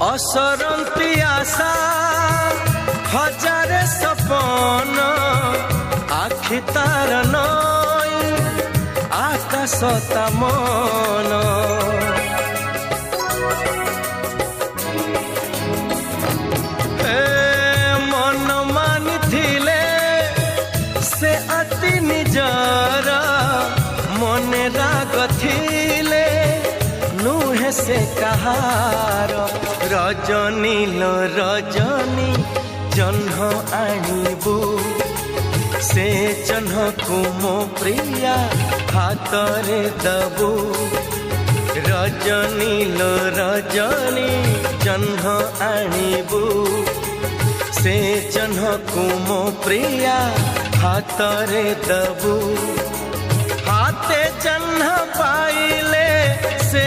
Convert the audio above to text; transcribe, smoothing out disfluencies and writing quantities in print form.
असरंती आशा हजारे सपन आखि तार नई आकाश ता मन मन मानि थिले से अति निजर मन राग थिले नुहे से कहार रजनी लो रजनी जह्न आणबू से जह्न को मो प्रिया हाथरे दबू रजनी लो रजनी जह्न आणबू से जह्न को मो प्रिया हाथरे दबू हाथे जह्न पाइले से